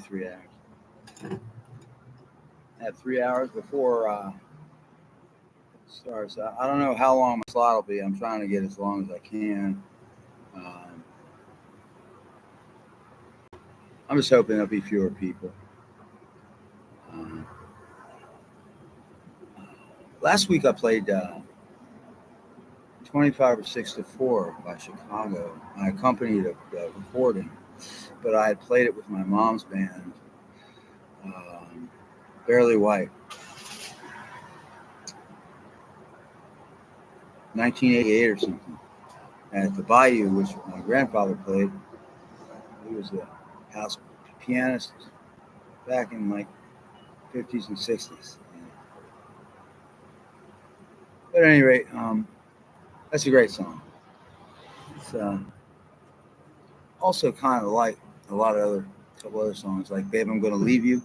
3 hours. I have 3 hours before it starts. I don't know how long my slot will be. I'm trying to get as long as I can. I'm just hoping there'll be fewer people. Last week I played 25 or 6 to 4 by Chicago. I accompanied the recording, but I had played it with my mom's band, Barely White. 1988 or something. At the Bayou, which my grandfather played. He was a house pianist back in like 50s and 60s. But at any rate, that's a great song. It's also kind of like a couple other songs, like "Babe, I'm Gonna Leave You."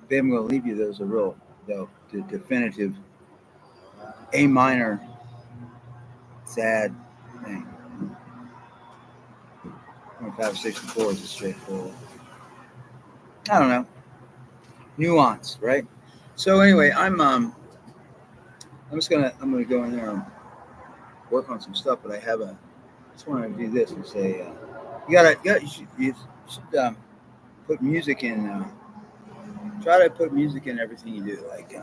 "Babe, I'm Gonna Leave You." There's a real, definitive A minor sad thing. 25, 64 is a straightforward. I don't know, nuance, right? So anyway, I'm gonna go in there and work on some stuff, but I just want to do this and say, you should put music in. Try to put music in everything you do, like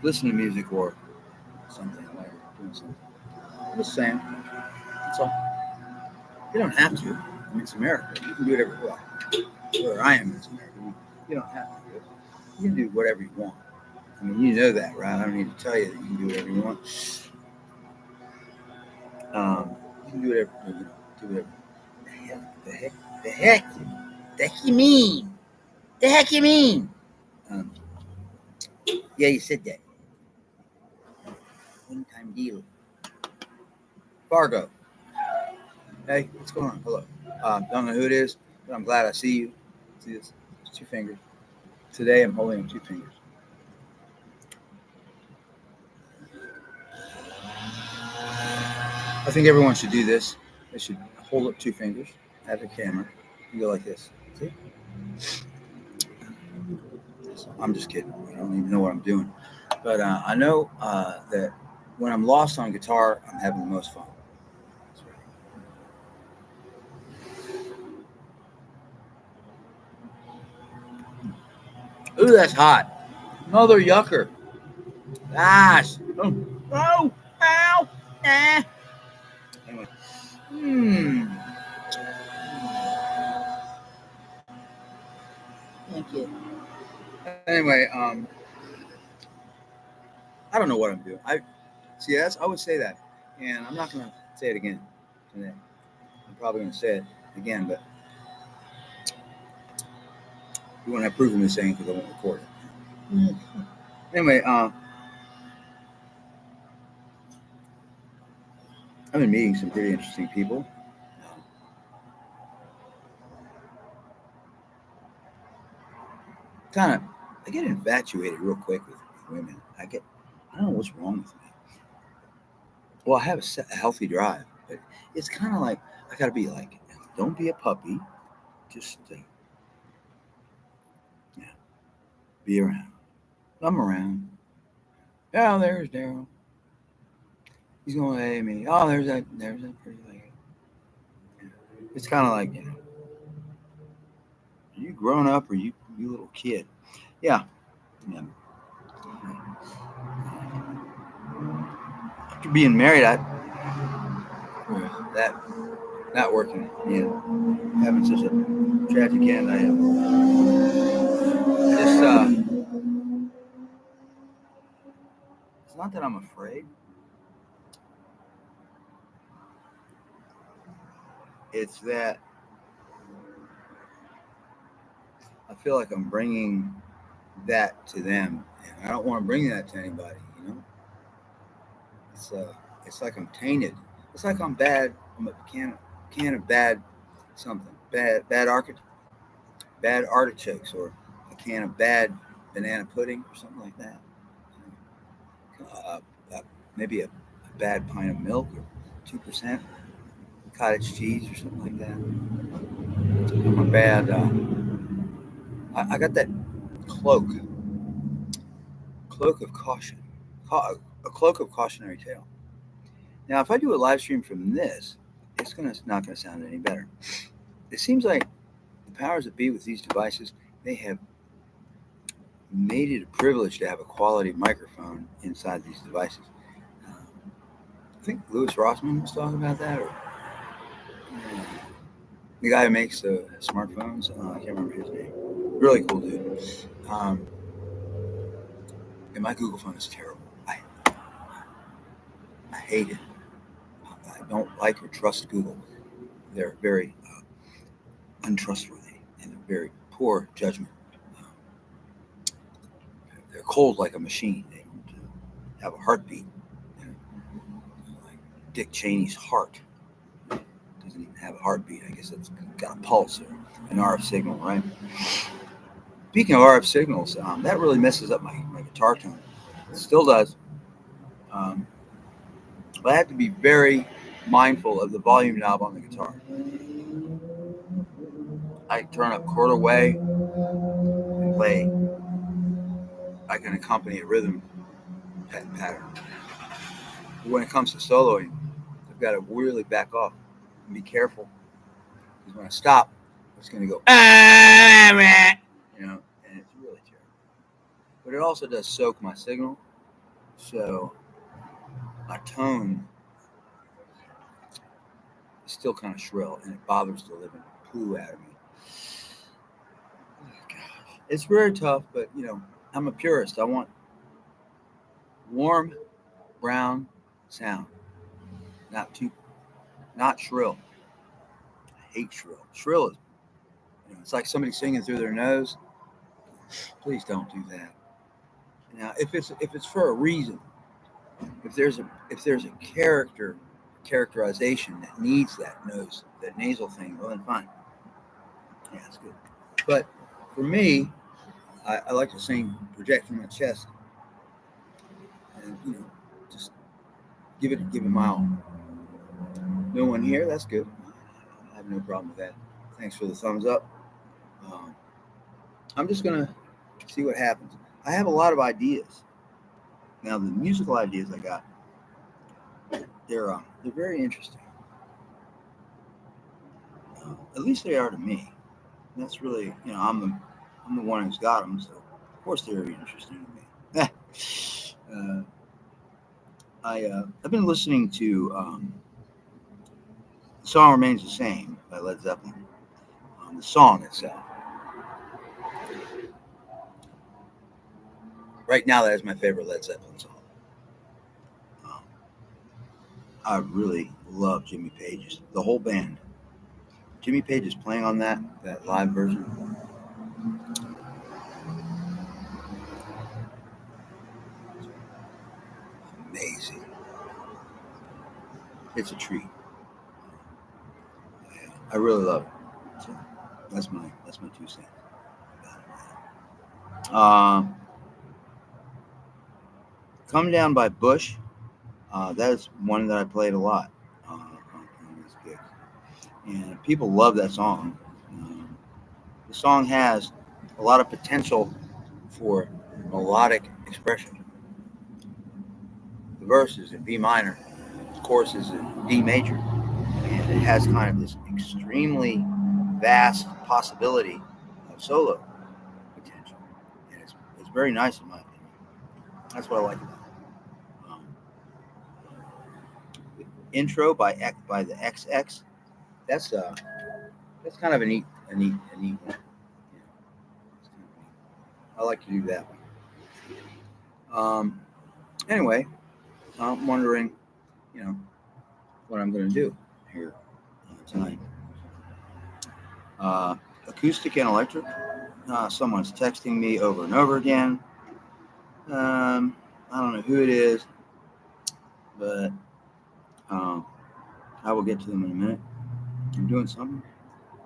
listen to music or something while you're doing something. I'm just saying, that's all. You don't have to. I mean, it's America. You can do whatever you want. Where I am, it's America. You don't have to do it. You can do whatever you want. I mean, you know that, right? I don't need to tell you that you can do whatever you want. You can do whatever, do whatever. The heck you mean? The heck you mean? Yeah, you said that. One-time deal. Fargo. Hey, what's going on? Hello. Don't know who it is, but I'm glad I see you. See this? It's 2 fingers. Today I'm holding 2 fingers. I think everyone should do this. They should hold up 2 fingers, have the camera, and go like this. See? I'm just kidding. I don't even know what I'm doing. But I know that when I'm lost on guitar, I'm having the most fun. Ooh, that's hot. Mother yucker. Gosh. Oh, ow, Anyway. Thank you. Anyway, I don't know what I'm doing. I would say that, and I'm not going to say it again today. I'm probably going to say it again, but you won't have proof of me saying because I won't record it. Anyway, I've been meeting some pretty interesting people. I get infatuated real quick with women. I don't know what's wrong with me. Well, I have a healthy drive, but it's kind of like I got to be like, don't be a puppy. Just be around. I'm around. Oh, there's Daryl. He's going to A me. Oh, there's that pretty lady. It's kind of like, are you grown up or you little kid? Yeah. After being married, that not working. Having such a tragic end. I just it's not that I'm afraid. It's that I feel like I'm bringing that to them, and I don't want to bring that to anybody. It's like I'm tainted. It's like I'm bad. I'm a can of bad something. Bad artichokes, or a can of bad banana pudding, or something like that. Uh, maybe a bad pint of milk, or 2%. cottage cheese or something like that. I'm a bad. I got that cloak, cloak of caution, a cloak of cautionary tale. Now, if I do a live stream from this, it's not gonna sound any better. It seems like the powers that be with these devices, they have made it a privilege to have a quality microphone inside these devices. I think Louis Rossman was talking about that, or the guy who makes the smartphones. I can't remember his name. Really cool dude. Um, and my Google phone is terrible. I hate it. I don't like or trust Google. They're very untrustworthy and they're very poor judgment. Um, they're cold like a machine. They don't have a heartbeat. Like Dick Cheney's heart doesn't even have a heartbeat. I guess it's got a pulse or an RF signal, right? Speaking of RF signals, that really messes up my guitar tone. It still does. But I have to be very mindful of the volume knob on the guitar. I turn up quarter way and play. I can accompany a rhythm pattern. But when it comes to soloing, I've got to really back off and be careful. Because when I stop, it's going to go, and it's really terrible. But it also does soak my signal. So my tone is still kind of shrill, and it bothers the living poo out of me. Oh, gosh. It's very tough, but I'm a purist. I want warm, brown sound, not shrill. I hate shrill. Shrill is, it's like somebody singing through their nose. Please don't do that. Now, if it's for a reason, if there's a characterization that needs that nasal thing, well then fine. Yeah, it's good. But for me, I like to sing, project from my chest, and just give it my all. No one here, that's good. I have no problem with that. Thanks for the thumbs up. I'm just gonna see what happens. I have a lot of ideas. Now the musical ideas I got, they're very interesting. At least they are to me. And that's really, I'm the one who's got them, so of course they're very interesting to me. I've been listening to "The Song Remains the Same" by Led Zeppelin. The song itself. Right now, that is my favorite Led Zeppelin song. I really love Jimmy Page's, the whole band. Jimmy Page is playing on that live version. Amazing. It's a treat. I really love it. So that's my 2 cents. Come Down by Bush. That is one that I played a lot on this gig. And people love that song. The song has a lot of potential for melodic expression. The verse is in B minor, the chorus is in D major, and it has kind of this extremely vast possibility of solo potential. And it's very nice in my opinion. That's what I like about it. The intro by the XX. That's kind of a neat one. I like to do that one. Anyway, I'm wondering, what I'm going to do here tonight. Acoustic and electric. Someone's texting me over and over again. I don't know who it is, but I will get to them in a minute. I'm doing something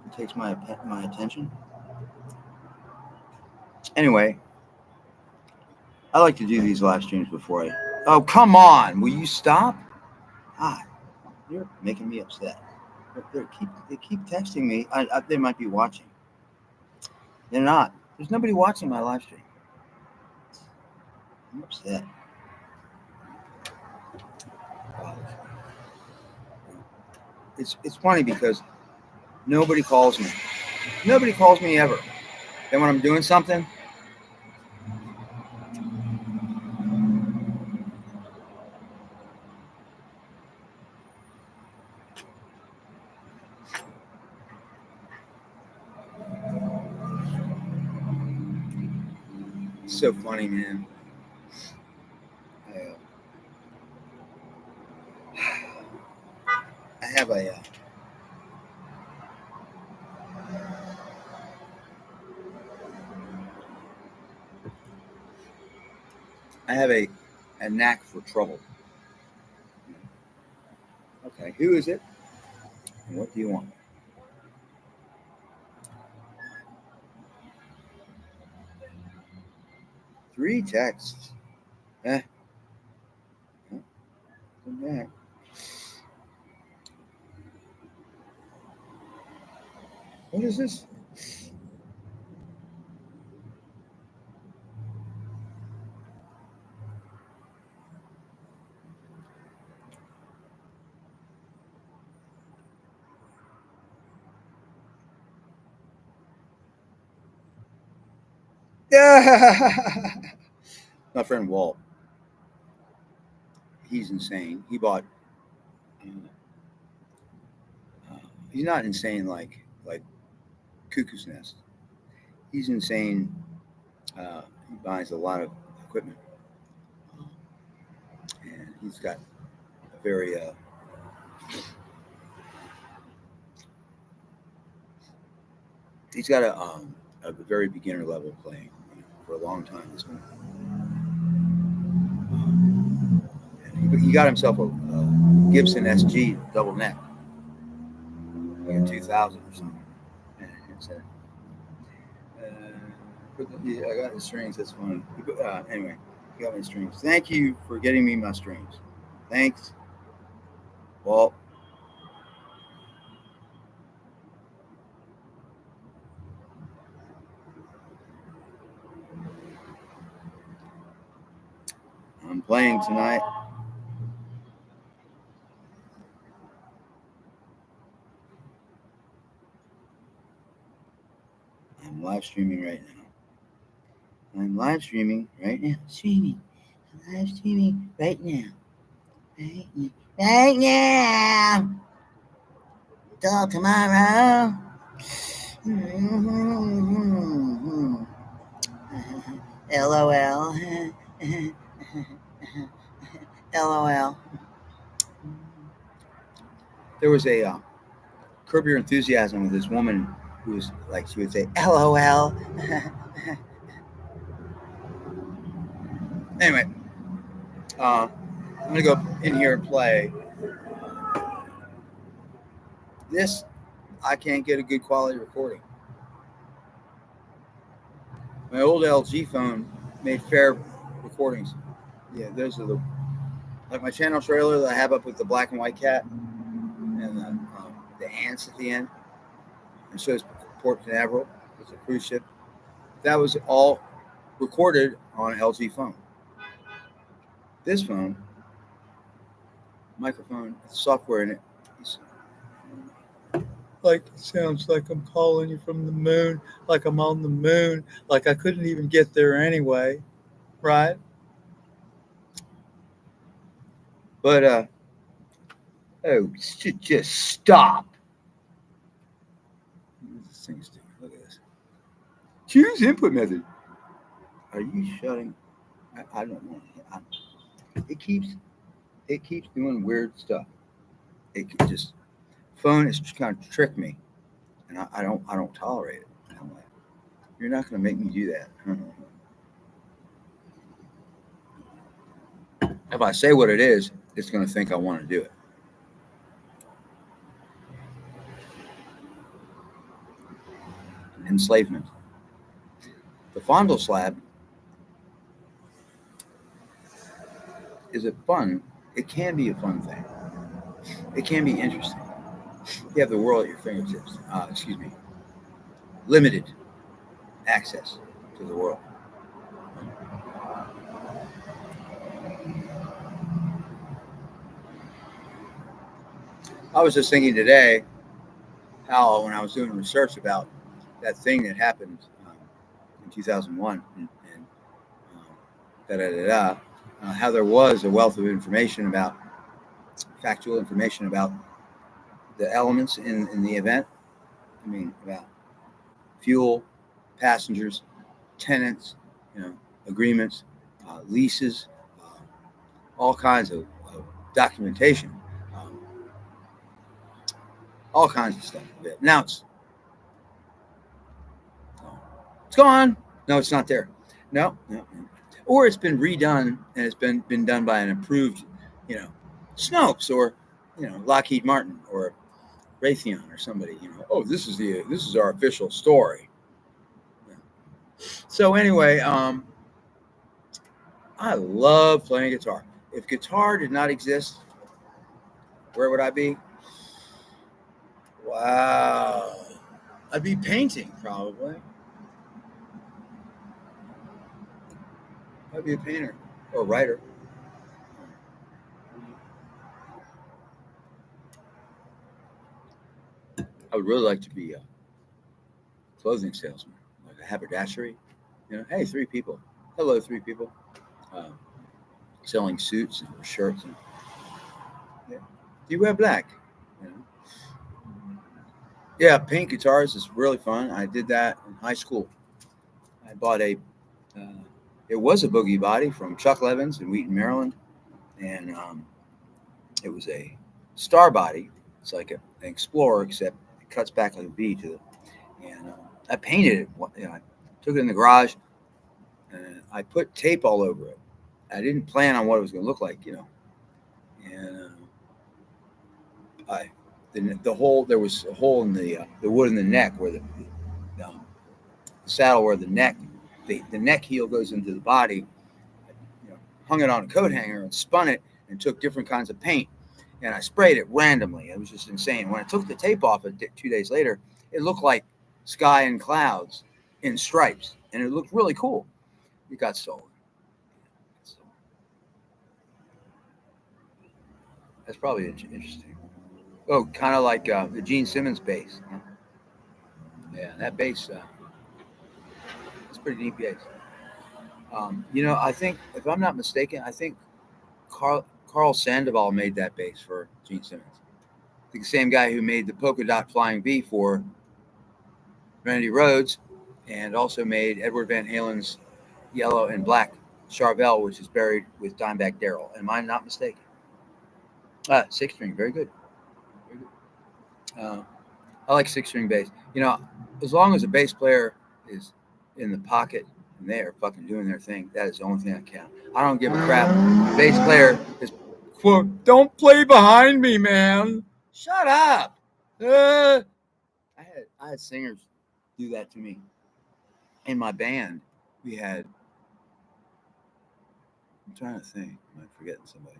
that takes my attention. Anyway, I like to do these live streams before I... Oh, come on! Will you stop? God, you're making me upset. But they keep texting me. They might be watching. They're not. There's nobody watching my live stream. I'm upset. It's funny because nobody calls me. Nobody calls me ever. Then when I'm doing something, it's so funny, man. I have a knack for trouble. Okay, who is it? And what do you want? Three texts. Come back. What is this? Yeah. My friend Walt. He's insane. He bought. He's not insane like Cuckoo's Nest. He's insane. He buys a lot of equipment, and he's got a very he's got a very beginner level playing for a long time. He's been, he got himself a Gibson SG double neck, like a 2000 or something. And it's I got the strings. That's funny. Anyway, he got my strings. Thank you for getting me my strings. Thanks, Walt. I'm playing tonight. I'm live streaming right now. I'm live streaming right now. Streaming. I'm live streaming right now. Right now. Till tomorrow. LOL. LOL. There was a Curb Your Enthusiasm with this woman who was like, she would say, LOL. Anyway, I'm going to go in here and play. This, I can't get a good quality recording. My old LG phone made fair recordings. Yeah, those are like my channel trailer that I have up with the black and white cat and the ants at the end. It shows Port Canaveral. It's a cruise ship. That was all recorded on an LG phone. This phone, microphone, software in it, like it sounds like I'm calling you from the moon, like I'm on the moon, like I couldn't even get there anyway, right? But just stop. This thing's doing. Look at this. Choose input method. Are you shutting? I don't know. It keeps doing weird stuff. It just phone is trying to trick me, and I don't tolerate it. I'm like, you're not going to make me do that. If I say what it is, it's going to think I want to do it. Enslavement. The fondle slab is it fun? It can be a fun thing. It can be interesting. You have the world at your fingertips. Limited access to the world. I was just thinking today how when I was doing research about that thing that happened in 2001 and da da da da, how there was a wealth of information about factual information about the elements in the event. I mean, about fuel, passengers, tenants, agreements, leases, uh, all kinds of documentation, um, all kinds of stuff. Now it's gone. No, it's not there. No, no, no. Or it's been redone and it's been done by an approved, you know, Snopes or Lockheed Martin or Raytheon or somebody. Oh, this is our official story. So anyway, I love playing guitar. If guitar did not exist, where would I be? Wow, I'd be painting probably. I'd be a painter or a writer. I would really like to be a clothing salesman, like a haberdashery. Hey, three people. Hello, three people. Um, Selling suits and shirts. And yeah. Do you wear black? You know? Yeah, paint guitars is really fun. I did that in high school. I bought uh, it was a boogie body from Chuck Levins in Wheaton, Maryland, and it was a star body. It's like an Explorer, except it cuts back like a V to the. And I painted it. I took it in the garage, and I put tape all over it. I didn't plan on what it was going to look like, And I the hole there was a hole in the wood in the neck where the saddle where the neck heel goes into the body. Hung it on a coat hanger and spun it and took different kinds of paint, and I sprayed it randomly. It was just insane. When I took the tape off 2 days later, it looked like sky and clouds in stripes, and it looked really cool. It got stolen. So that's probably interesting. Oh, kind of like the Gene Simmons bass. Yeah, that bass. It's pretty neat bass. I think, if I'm not mistaken, I think Carl Sandoval made that bass for Gene Simmons. I think the same guy who made the polka dot flying V for Randy Rhoads, and also made Edward Van Halen's Yellow and Black Charvel, which is buried with Dimebag Darrell. Am I not mistaken? Six string, very good. Very good. I like six string bass. As long as a bass player is in the pocket and they are fucking doing their thing, that is the only thing that counts. I don't give a crap. The bass player is, quote, don't play behind me, man. Shut up. I had singers do that to me. In my band, I'm trying to think, I'm forgetting somebody.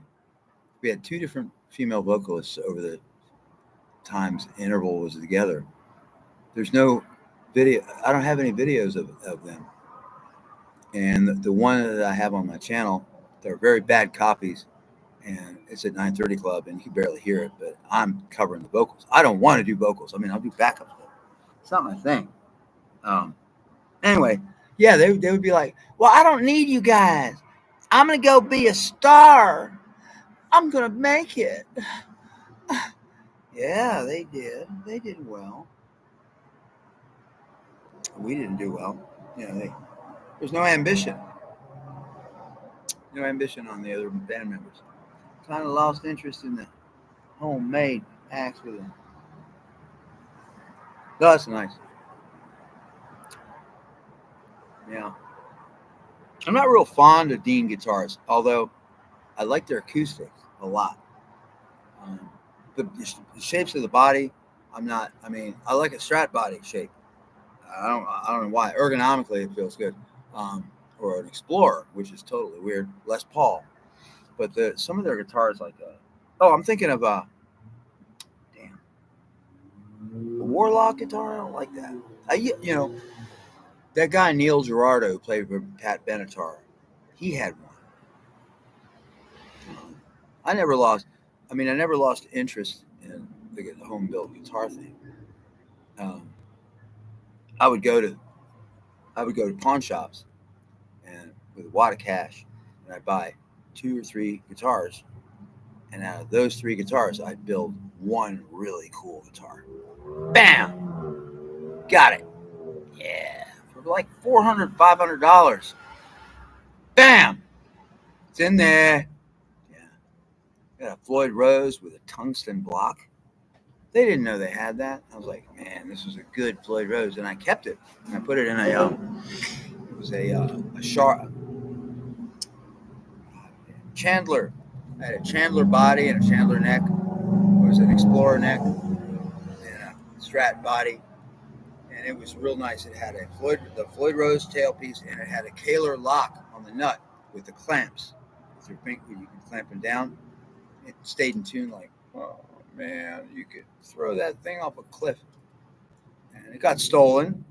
We had two different female vocalists over the times interval was together. There's no video. I don't have any videos of them. And the one that I have on my channel, they're very bad copies. And it's at 9:30 Club, and you can barely hear it. But I'm covering the vocals. I don't want to do vocals. I mean, I'll do backups. But it's not my thing. Anyway, yeah, they would be like, well, I don't need you guys. I'm going to go be a star. I'm going to make it. Yeah, they did. They did well. We didn't do well. There's no ambition. No ambition on the other band members. Kind of lost interest in the homemade acts with them. No, that's nice. Yeah. I'm not real fond of Dean guitars, although I like their acoustics a lot. The shapes of the body, I'm not. I mean, I like a Strat body shape. I don't know why. Ergonomically, it feels good. Or an Explorer, which is totally weird. Les Paul, but some of their guitars, like I'm thinking of damn, A Warlock guitar, I don't like that. That guy Neil Girardo who played with Pat Benatar, he had one. I never lost. I never lost interest in the home built guitar thing. Um, I would go to pawn shops and with a wad of cash, and I'd buy 2 or 3 guitars, and out of those 3 guitars, I'd build one really cool guitar. Bam, got it. Yeah, for like $400, $500. Bam, it's in there. Yeah, got a Floyd Rose with a tungsten block. They didn't know they had that. I was like, man, this was a good Floyd Rose, and I kept it. And I put it in it was a sharp Chandler. I had a Chandler body and a Chandler neck. It was an Explorer neck and a Strat body, and it was real nice. It had the Floyd Rose tailpiece, and it had a Kaler lock on the nut with the clamps. With your finger, you can clamp them down. It stayed in tune like, oh man, you could throw that thing off a cliff. And it got stolen.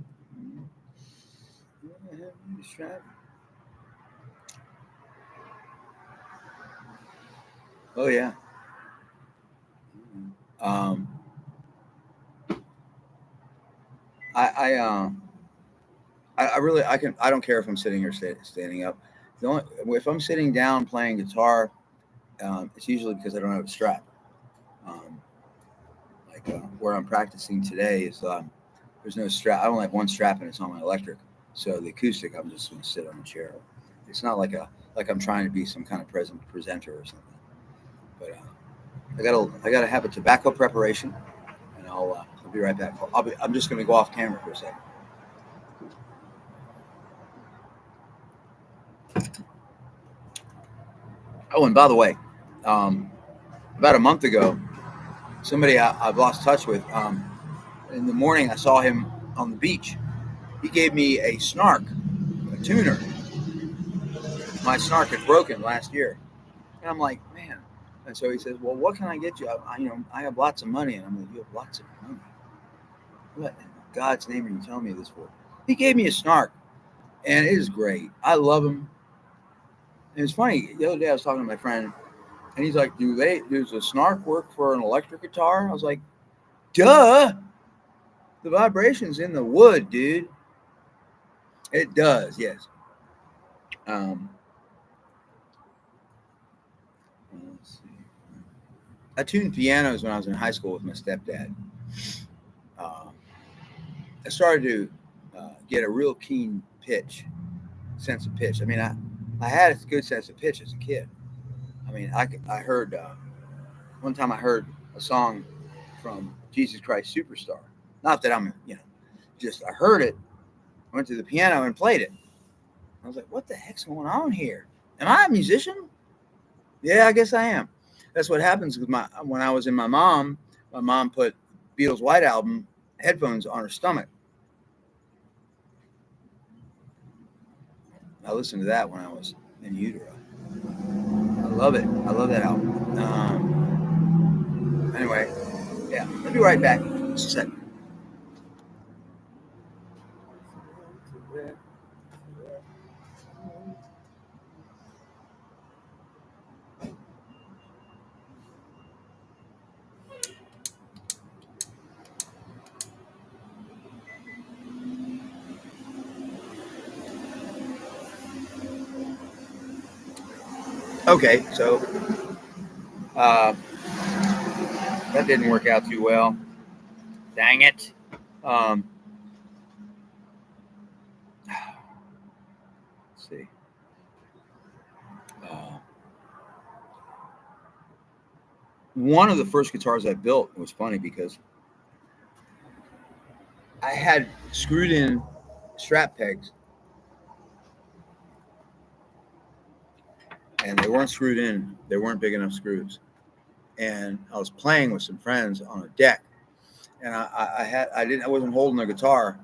Oh yeah. I really I don't care if I'm sitting or standing up. If I'm sitting down playing guitar, it's usually because I don't have a strap. Um, where I'm practicing today is there's no strap. I only have one strap and it's on my electric. So the acoustic, I'm just going to sit on a chair. It's not like I'm trying to be some kind of presenter or something. But I gotta have a tobacco preparation, and I'll be right back. I'm just going to go off camera for a second. Oh, and by the way, about a month ago, somebody I've lost touch with. In the morning, I saw him on the beach. He gave me a snark, a tuner. My snark had broken last year, and I'm like, man. And so he says, "Well, what can I get you? I have lots of money." And I'm like, "You have lots of money? What in God's name are you telling me this for?" He gave me a snark, and it is great. I love him. And it's funny. The other day, I was talking to my friend, and he's like, does a snark work for an electric guitar? I was like, duh. The vibration's in the wood, dude. It does, yes. Let's see. I tuned pianos when I was in high school with my stepdad. I started to get a real keen sense of pitch. I had a good sense of pitch as a kid. I heard one time I heard a song from Jesus Christ Superstar. Not that I'm, just I heard it, went to the piano and played it. I was like, what the heck's going on here? Am I a musician? Yeah, I guess I am. That's what happens with when I was in my mom put Beatles' White Album headphones on her stomach. I listened to that when I was in utero. I love it. I love that album. Anyway, yeah, I'll be right back. Just a second. Okay, so that didn't work out too well. Dang it. Let's see. One of the first guitars I built was funny because I had screwed in strap pegs and they weren't screwed in. They weren't big enough screws. And I was playing with some friends on a deck, and I wasn't holding the guitar.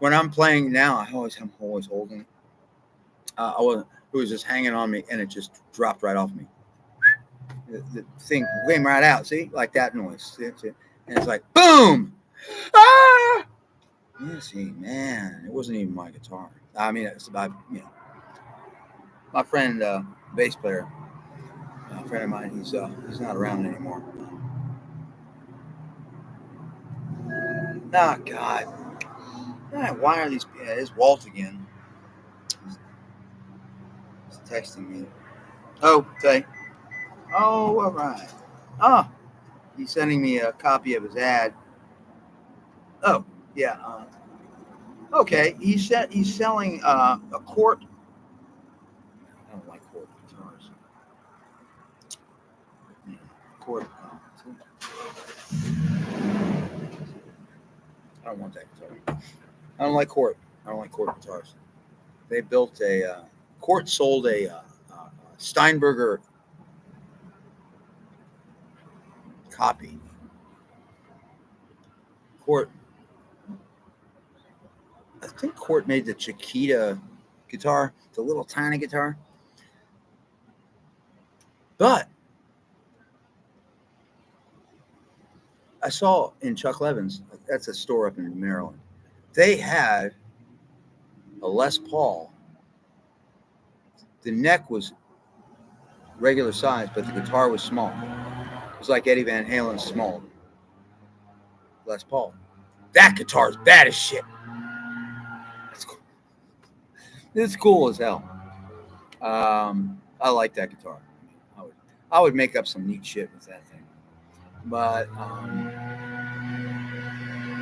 When I'm playing now, I'm always holding it. I wasn't. It was just hanging on me, and it just dropped right off me. The thing came right out. See, like that noise. And it's like boom. Ah! Yeah, see, man, it wasn't even my guitar. I mean, it's about, my friend, bass player, a friend of mine. He's not around anymore. Oh God, why are these? Yeah, it's Walt again. He's texting me. Oh, okay. Oh, all right. Oh, he's sending me a copy of his ad. Oh, yeah. Okay, he's selling a quart. I don't like quart guitars. Yeah, quart. I don't want that guitar. I don't like quart. I don't like quart guitars. They built Quart sold a Steinberger copy. Quart, I think Quart made the Chiquita guitar, the little tiny guitar. But I saw in Chuck Levin's, that's a store up in Maryland, they had a Les Paul. The neck was regular size, but the guitar was small. It was like Eddie Van Halen's small Les Paul. That guitar's bad as shit. It's cool. It's cool as hell. I like that guitar. I would make up some neat shit with that thing. But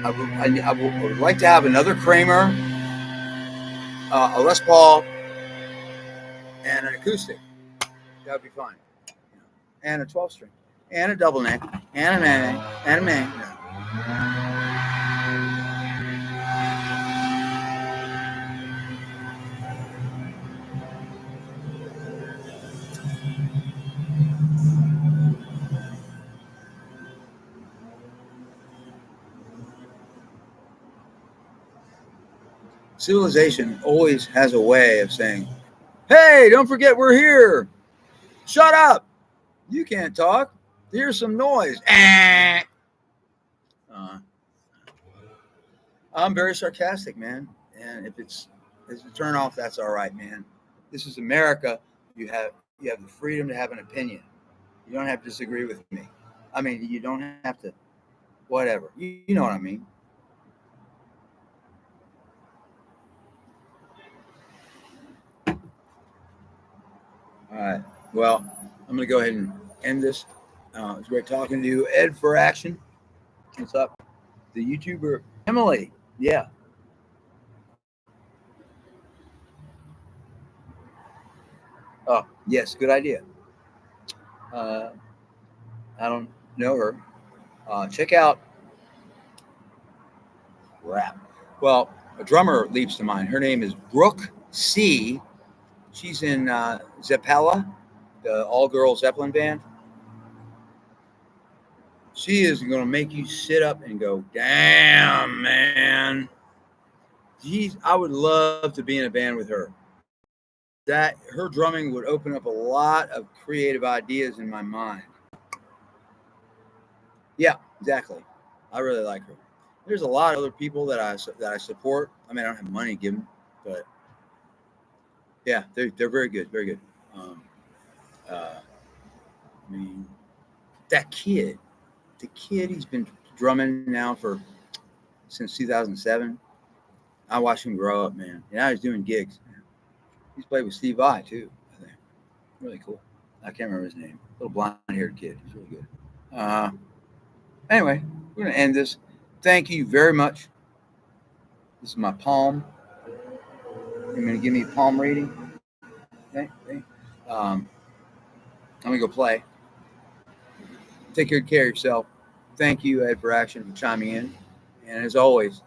I would like to have another Kramer, a Les Paul, and an acoustic. That would be fine. And a 12 string, and a double neck, and a man, and a man. Civilization always has a way of saying, "Hey, don't forget we're here. Shut up. You can't talk. Here's some noise." I'm very sarcastic, man. And if it's a turn off, that's all right, man. This is America. You have the freedom to have an opinion. You don't have to disagree with me. I mean, you don't have to. Whatever. You know what I mean. All right. Well, I'm gonna go ahead and end this. It's great talking to you, Ed for Action. What's up? The YouTuber Emily. Yeah. Oh, yes. Good idea. Uh, I don't know her. Check out rap. Well, a drummer leaps to mind. Her name is Brooke C. She's in Zeppela, the all-girl Zeppelin band. She is going to make you sit up and go, "Damn, man! Geez, I would love to be in a band with her." That her drumming would open up a lot of creative ideas in my mind. Yeah, exactly. I really like her. There's a lot of other people that I support. I mean, I don't have money to give them, but yeah, they're very good, very good. Um, I mean, that kid, the kid, he's been drumming now for since 2007. I watched him grow up, man. And now he's doing gigs. He's played with Steve Vai too. I think really cool. I can't remember his name. Little blonde-haired kid. He's really good. Uh, anyway, we're gonna end this. Thank you very much. This is my palm. You're gonna give me a palm reading. Okay. Okay. Um, I'm gonna go play. Take good care of yourself. Thank you, Ed, for Action, for chiming in. And as always,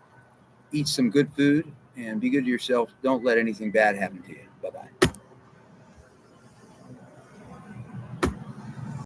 eat some good food and be good to yourself. Don't let anything bad happen to you. Bye bye.